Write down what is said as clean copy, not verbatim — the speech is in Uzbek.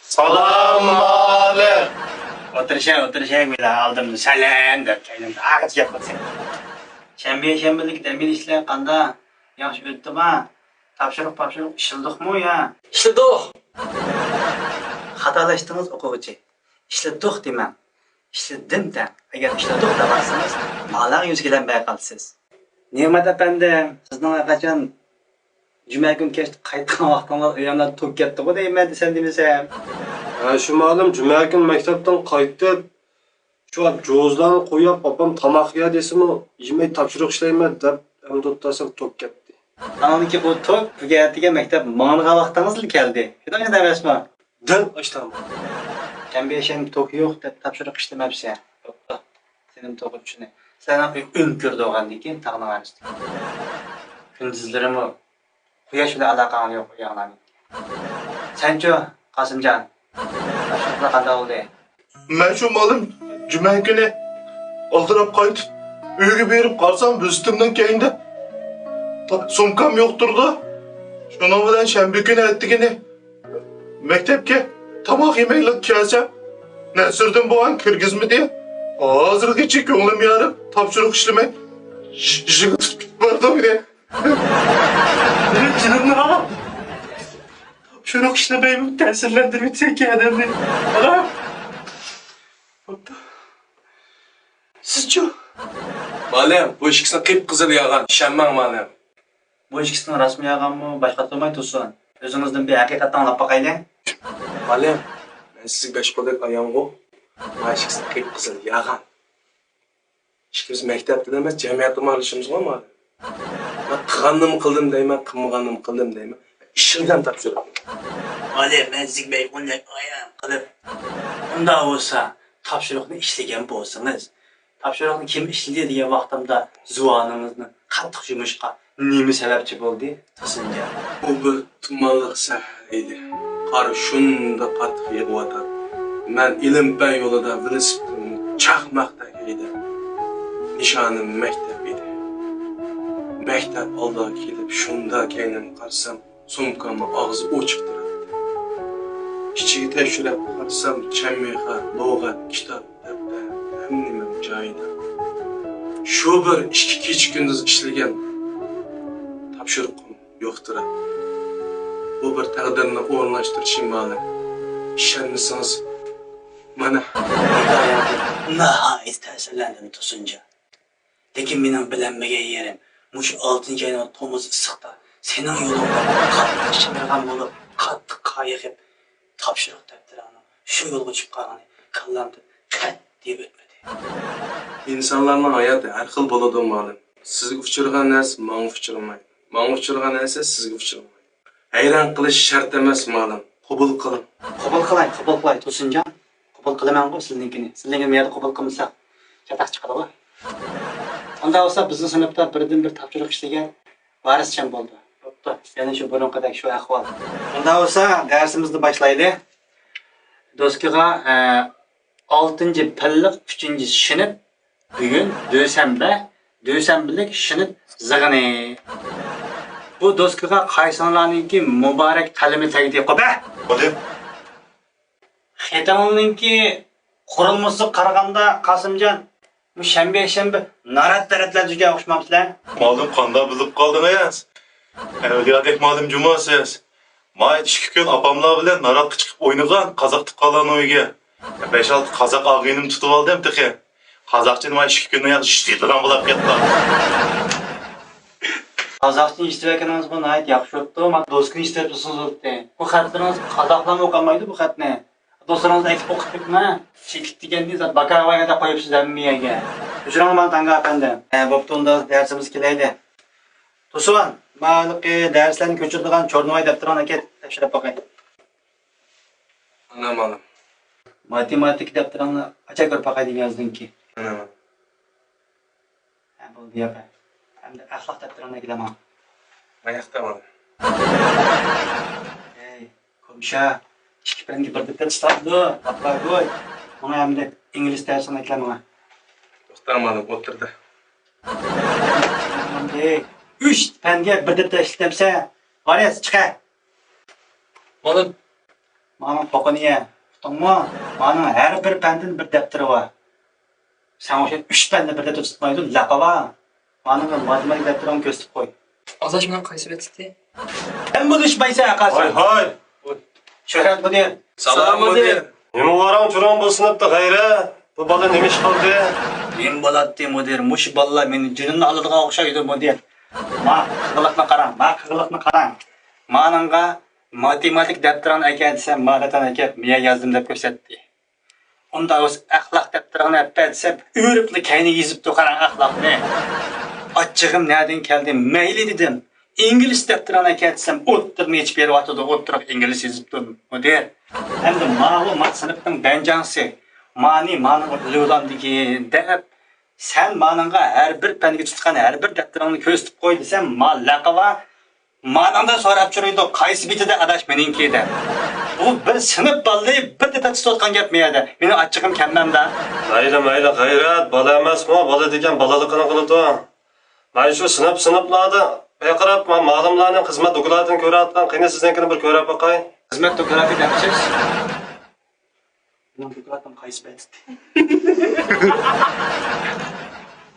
Salam aleyküm. Oturuşa böyle aldım selam der. Ağaç yapmasın. Şembelik demir işler kanda. Yaxşı öttü ma. Tapşırık işildik mu ya? İşledik. Hatalaştınız okuvchi. İşledik demem. İşledim de. Eğer işledik de varsanız malak yüzgelenmeye kalsınız. Nimet efendim, sizden kaçan cuma gün keçti qaytgan vaqtingiz uyanda to'p ketdi ku deyman desam demasam. Şu malum cuma gün mektepten qaytib, şu jozlarni qo'yib, opam tamoq ye desimi, yemay topshiriq ishlayman deb, endi o'ttasam to'p ketdi. Ananiki o to'p tugatiga maktab mang'a vaqtingiz keldi. Shunday emasmi? Dil ishladim. Jambiyaşam to'p yo'q deb topshiriq ishlamabsan. To'pda. Sening to'p uchun. Sen o'nkirdi o'g'andan keyin tag'nag'anishdi. Kunduzlarimi quyosh bilan aloqang yo'q uyoqlarning. Sencho, Qosimjon. Topshiriqlar qanday bo'ldi? Ben şu malım cuma günü aldırıp kayıt uyga berip kalsam üstümden keyinde sumkam yokturdu. Şunun bilen şembe günü ettiğini mektepke tamak yemeyle kelsem ne sürdüm bu an kırgız mı diye hazır geçik oğlum yarım tapşırık işleme jıgıt vardı diye. Canım ne ama tapşırık işlemeyimi tesirlendirmeyecek ki adamı. Allah'ım. Sizce? Malem, bu ikisini qip-qizil yağan, ishonmang malem. Bu ikkisini rasmiy yag'anmi, boshqa turmay tursin. O'zingizdan bir haqiqatni anglab boqaylik. Malem, men sizga besh qo'ldak ayongu, bu ikisini qip-qizil yağan. Ikimiz maktabda emas, jamiyatda ma'lishimiz bor malem. Men qilganimni qildim deyman, qilmaganimni qildim deyman. Ishimdan topshirib. Malem, men sizga besh ayam qilib. Unda bo'lsa, topshiriqni ishlagan bo'lsangiz, topshiriqni kim ishladi degan vaqtimda zuvoningizni qattiq yumishqa nima sababchi bo'ldi? Tusinja. Bu bir tumanliq sahar edi. Qor shunda qattiq yig'ib men ilm-fan yo'lida velosipedimni chaqmoqdek edi. Nishonim maktab edi. Maktab oldiga kelib shunda keynim qarsam, sumkamni og'zi ochiq turibdi. Ichiga tekshirib qarsam, chammexa, lug'at, kitob, daftar, hamma joyida. Shu bir 2 kecha kunduz ishlagan topshiriqim yo'qdir. Bu bir taqdirni o'rnashtirishim ma'lum. Ishonmasangiz, mana Nihoyat ta'sirlandim Tusinja. Lekin mening bilinmagan yerim mush 6-oyning to'miz issiqda sening yo'lingda qattiq shimirgan bo'lib, qattiq qayiqib topshiriq daftarini shu yo'lga chiqib qolgani kallamda qat deb o'tmadi. insonlarning hayoti har xil bo'ladi ma'lum. Sizga uchirgan narsa menga uchirmaydi. Menga uchirgan narsa sizga uchirmaydi. Hayron qilish shart emas ma'lum. Qabul qiling. Qabul qilay Tusinjon. Qabul qilaman-ku sizninkini. Sizlarga meyda qabul qilmasa, chataq chiqadi-ku. Unda bo'lsa bizning sinfda birdan bir topshiriq ishlagan varischam bo'ldi. Bo'pti. Yana shu burunqidagi shu ahvol. Unda bo'lsa darsimizni boshlaylik. Doskaga 6-pilliq 3-sinf bugun dushanbalik sinf zig'ini. Bu doskaga qaysinlarninki muborak qalami tagida qo'yib. Hadi. Xetamninki qurilmasi qaraganda Qosimjon bu shanba narat-taratlar juda o'xshamabsizlar. Malum kanda bilip kaldın ayaz. Evliyadik malum cumasız. Mayt 2 gün apamlar bilen narat çıkıp oynagan Kazak tıkalan oyga. 5-6 Kazak ağıyınım tutup aldım tıkı. Kazakçı may 2 gün ayaz işteydiğen bulap ketdi. Qozog'cha eshitayotganingiz bu nihoyat yaxshi o'tdi. Men do'stini eshitib tursangiz o'tdi. Bu xatlarimiz qozoqlarni o'qimaydi bu xatni. Do'stlaringiz aytib o'qitibmi? Chekit deganda bakavaga qo'yibsizlar miyaga. Uchraman tanga efendim. Bo'pti unda darsimiz kelaydi. To'son, ma'lumki darslarni ko'chiradigan Chornoy daftarini aka tekshirib boqay. Ana ma'lum. Matematik daftarini acha ko'rib boqaydigan yozdingki. Ana ma'lum. Bo'ldi yo'q. Hamda axloq daftarini gilaman. Ayaqda ma'lum. Ey, komşa, ikki biringa bir daftar chiqardi. Papa qo'y. Mana hamda ingliz darsini aytlaman. To'xta ma'lum, o'tirdi. Ey, 3 panga bir daftar ishlatsa, qaraysiz chiqa. Oğlum, Ma'nın toqiniye. Tutunma. Ma'nın her bir pendin bir defteri var. Sen o'sha 3 penni bir defter tutmaydi, laqaba. Ma'nın matematik defterini ko'rsatib qo'y. adaş bilan qaysi betdi? Hem bu düşmaysa aqasi. hay. Shuhrat mudir. Salom mudir. Nima varam churon bu sinfda g'ayrat? Bu bola nima ish qildi? Men bo'ladi mudir. Mush bolalar meni jinimni oladigan o'xshaydi mudir. Ma qilliqni qarang, qarang. Ma'ningga matematik defterini aka desam, ma'natan aka miya yozdim deb ko'rsatdi. Unda o'z axloq defterini appa desam, o'ribni kayni yezibdi qarang axloqni. Achchig'im nereden keldi? Mayli dedim. İngiliz defterini aka desam, o'ttirni ichib beryotdi, o'ttirib ingliz yezibdim mudir. Endi ma'lum sinfning banjansi. Ma'ni o'ylandigi deb sen ma'ningga har bir panga tutgan har bir defteringni ko'rsatib qo'y desam, ma'laqava ma'ningdan so'rab turaydi, qaysi bitida adash meningki deb. Bu bir sinf bolalar bir deta tutayotgan gap meyada. Meni achchig'im kelmanda. Mayli g'ayrat, bola emasmi? Bola degan bolaligini qiladi. Mana shu sinflarda baqirib, ma'lumlarning xizmat dokladini ko'rayotgan, qani sizninkini bir ko'rib boqay. Xizmat dokladi demsiz? Men dokladim qaysi bitdi?